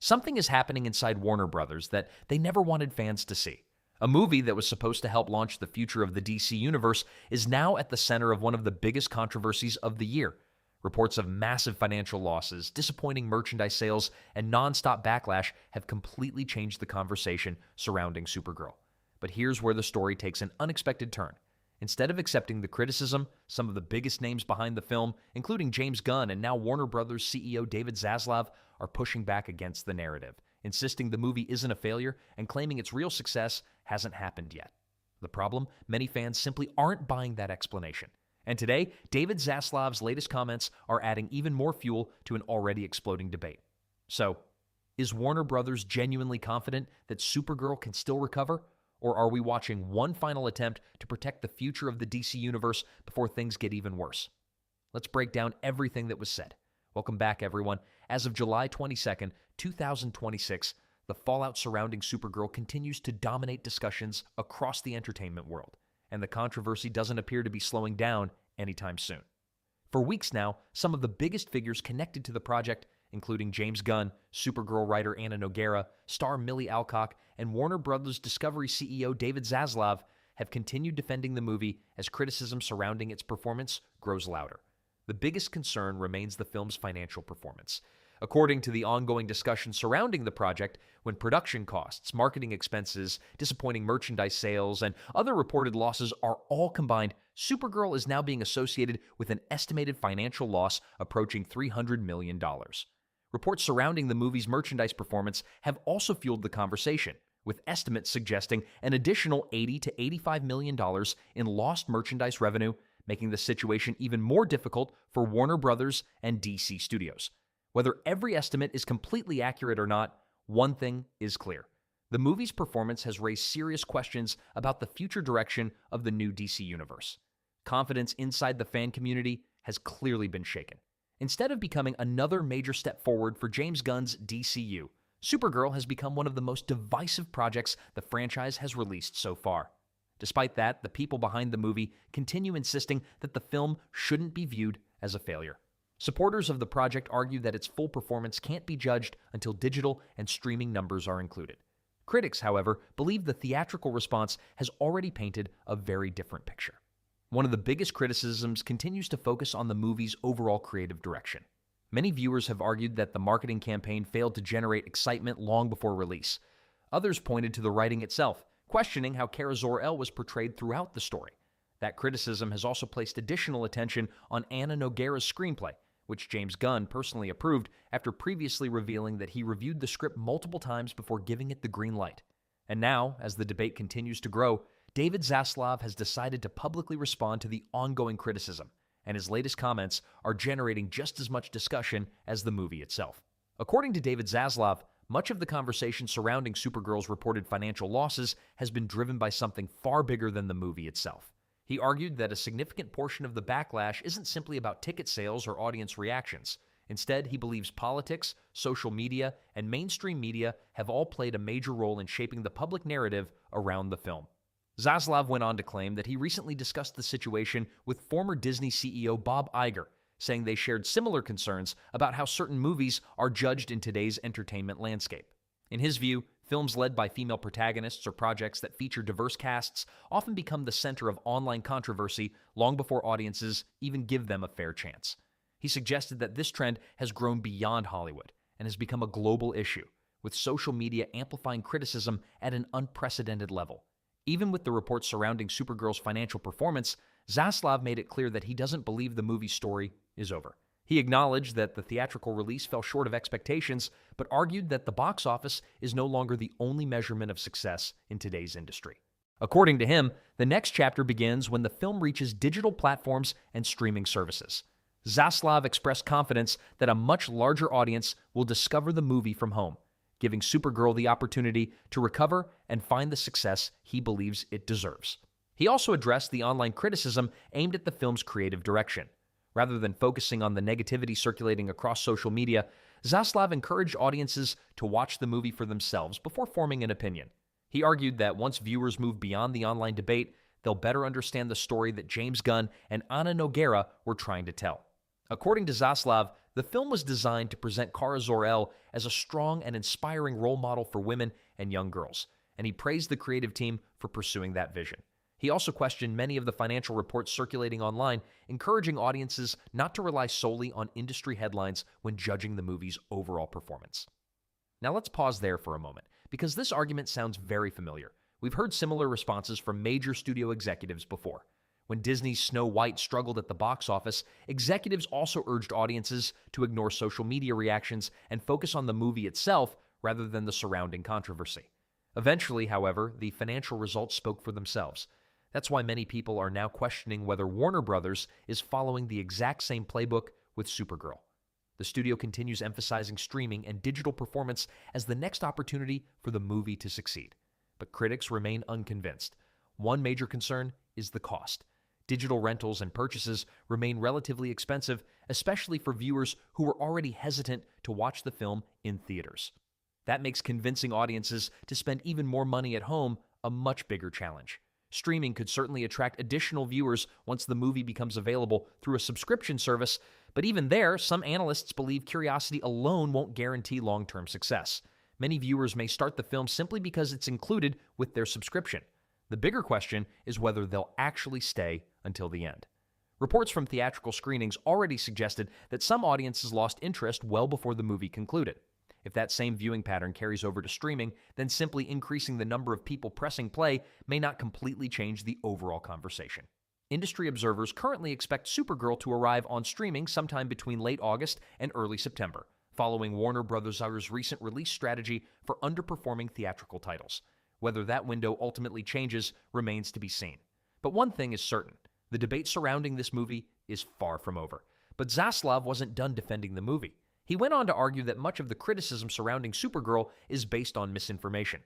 Something is happening inside Warner Brothers that they never wanted fans to see. A movie that was supposed to help launch the future of the DC Universe is now at the center of one of the biggest controversies of the year. Reports of massive financial losses, disappointing merchandise sales, and non-stop backlash have completely changed the conversation surrounding Supergirl. But here's where the story takes an unexpected turn. Instead of accepting the criticism, some of the biggest names behind the film, including James Gunn and now Warner Brothers CEO David Zaslav, are pushing back against the narrative, insisting the movie isn't a failure and claiming its real success hasn't happened yet. The problem? Many fans simply aren't buying that explanation. And today, David Zaslav's latest comments are adding even more fuel to an already exploding debate. So, is Warner Brothers genuinely confident that Supergirl can still recover? Or are we watching one final attempt to protect the future of the DC Universe before things get even worse? Let's break down everything that was said. Welcome back, everyone. As of July 22nd, 2026, the fallout surrounding Supergirl continues to dominate discussions across the entertainment world, and the controversy doesn't appear to be slowing down anytime soon. For weeks now, some of the biggest figures connected to the project, including James Gunn, Supergirl writer Anna Nogueira, star Millie Alcock, and Warner Brothers Discovery CEO David Zaslav, have continued defending the movie as criticism surrounding its performance grows louder. The biggest concern remains the film's financial performance. According to the ongoing discussion surrounding the project, when production costs, marketing expenses, disappointing merchandise sales, and other reported losses are all combined, Supergirl is now being associated with an estimated financial loss approaching $300 million. Reports surrounding the movie's merchandise performance have also fueled the conversation, with estimates suggesting an additional $80 to $85 million in lost merchandise revenue, making the situation even more difficult for Warner Brothers and DC Studios. Whether every estimate is completely accurate or not, one thing is clear. The movie's performance has raised serious questions about the future direction of the new DC Universe. Confidence inside the fan community has clearly been shaken. Instead of becoming another major step forward for James Gunn's DCU, Supergirl has become one of the most divisive projects the franchise has released so far. Despite that, the people behind the movie continue insisting that the film shouldn't be viewed as a failure. Supporters of the project argue that its full performance can't be judged until digital and streaming numbers are included. Critics, however, believe the theatrical response has already painted a very different picture. One of the biggest criticisms continues to focus on the movie's overall creative direction. Many viewers have argued that the marketing campaign failed to generate excitement long before release. Others pointed to the writing itself, questioning how Kara Zor-El was portrayed throughout the story. That criticism has also placed additional attention on Anna Nogueira's screenplay, which James Gunn personally approved after previously revealing that he reviewed the script multiple times before giving it the green light. And now, as the debate continues to grow, David Zaslav has decided to publicly respond to the ongoing criticism, and his latest comments are generating just as much discussion as the movie itself. According to David Zaslav, much of the conversation surrounding Supergirl's reported financial losses has been driven by something far bigger than the movie itself. He argued that a significant portion of the backlash isn't simply about ticket sales or audience reactions. Instead, he believes politics, social media, and mainstream media have all played a major role in shaping the public narrative around the film. Zaslav went on to claim that he recently discussed the situation with former Disney CEO Bob Iger, saying they shared similar concerns about how certain movies are judged in today's entertainment landscape. In his view, films led by female protagonists or projects that feature diverse casts often become the center of online controversy long before audiences even give them a fair chance. He suggested that this trend has grown beyond Hollywood and has become a global issue, with social media amplifying criticism at an unprecedented level. Even with the reports surrounding Supergirl's financial performance, Zaslav made it clear that he doesn't believe the movie's story is over. He acknowledged that the theatrical release fell short of expectations, but argued that the box office is no longer the only measurement of success in today's industry. According to him, the next chapter begins when the film reaches digital platforms and streaming services. Zaslav expressed confidence that a much larger audience will discover the movie from home, giving Supergirl the opportunity to recover and find the success he believes it deserves. He also addressed the online criticism aimed at the film's creative direction. Rather than focusing on the negativity circulating across social media, Zaslav encouraged audiences to watch the movie for themselves before forming an opinion. He argued that once viewers move beyond the online debate, they'll better understand the story that James Gunn and Anna Nogueira were trying to tell. According to Zaslav, The film was designed to present Kara Zor-El as a strong and inspiring role model for women and young girls, and he praised the creative team for pursuing that vision. He also questioned many of the financial reports circulating online, encouraging audiences not to rely solely on industry headlines when judging the movie's overall performance. Now let's pause there for a moment, because this argument sounds very familiar. We've heard similar responses from major studio executives before. When Disney's Snow White struggled at the box office, executives also urged audiences to ignore social media reactions and focus on the movie itself rather than the surrounding controversy. Eventually, however, the financial results spoke for themselves. That's why many people are now questioning whether Warner Brothers is following the exact same playbook with Supergirl. The studio continues emphasizing streaming and digital performance as the next opportunity for the movie to succeed. But critics remain unconvinced. One major concern is the cost. Digital rentals and purchases remain relatively expensive, especially for viewers who were already hesitant to watch the film in theaters. That makes convincing audiences to spend even more money at home a much bigger challenge. Streaming could certainly attract additional viewers once the movie becomes available through a subscription service, but even there, some analysts believe curiosity alone won't guarantee long-term success. Many viewers may start the film simply because it's included with their subscription. The bigger question is whether they'll actually stay until the end. Reports from theatrical screenings already suggested that some audiences lost interest well before the movie concluded. If that same viewing pattern carries over to streaming, then simply increasing the number of people pressing play may not completely change the overall conversation. Industry observers currently expect Supergirl to arrive on streaming sometime between late August and early September, following Warner Bros.' recent release strategy for underperforming theatrical titles. Whether that window ultimately changes remains to be seen. But one thing is certain: the debate surrounding this movie is far from over. But Zaslav wasn't done defending the movie. He went on to argue that much of the criticism surrounding Supergirl is based on misinformation.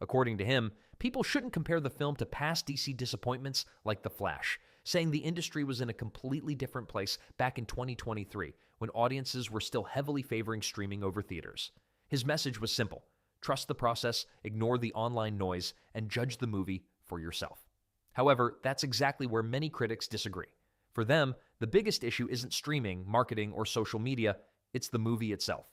According to him, people shouldn't compare the film to past DC disappointments like The Flash, saying the industry was in a completely different place back in 2023, when audiences were still heavily favoring streaming over theaters. His message was simple: trust the process, ignore the online noise, and judge the movie for yourself. However, that's exactly where many critics disagree. For them, the biggest issue isn't streaming, marketing, or social media, it's the movie itself.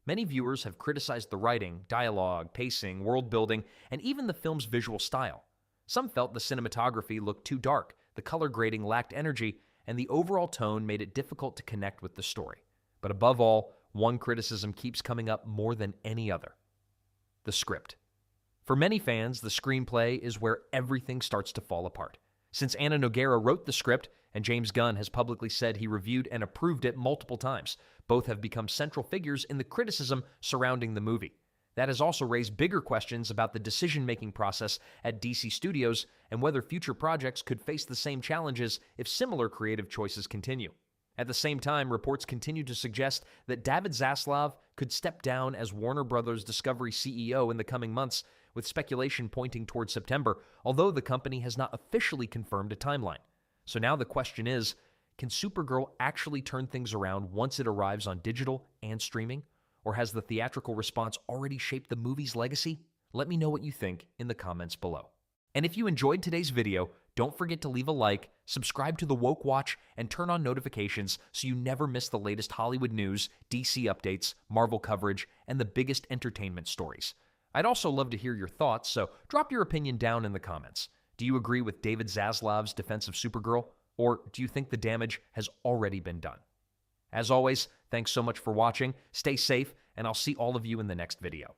Many viewers have criticized the writing, dialogue, pacing, world building, and even the film's visual style. Some felt the cinematography looked too dark, the color grading lacked energy, and the overall tone made it difficult to connect with the story. But above all, one criticism keeps coming up more than any other: the script. For many fans, the screenplay is where everything starts to fall apart. Since Anna Nogueira wrote the script, and James Gunn has publicly said he reviewed and approved it multiple times, both have become central figures in the criticism surrounding the movie. That has also raised bigger questions about the decision-making process at DC Studios and whether future projects could face the same challenges if similar creative choices continue. At the same time, reports continue to suggest that David Zaslav could step down as Warner Bros. Discovery CEO in the coming months, with speculation pointing towards September, although the company has not officially confirmed a timeline. So now the question is, can Supergirl actually turn things around once it arrives on digital and streaming? Or has the theatrical response already shaped the movie's legacy? Let me know what you think in the comments below. And if you enjoyed today's video, don't forget to leave a like, subscribe to the Woke Watch, and turn on notifications so you never miss the latest Hollywood news, DC updates, Marvel coverage, and the biggest entertainment stories. I'd also love to hear your thoughts, so drop your opinion down in the comments. Do you agree with David Zaslav's defense of Supergirl, or do you think the damage has already been done? As always, thanks so much for watching, stay safe, and I'll see all of you in the next video.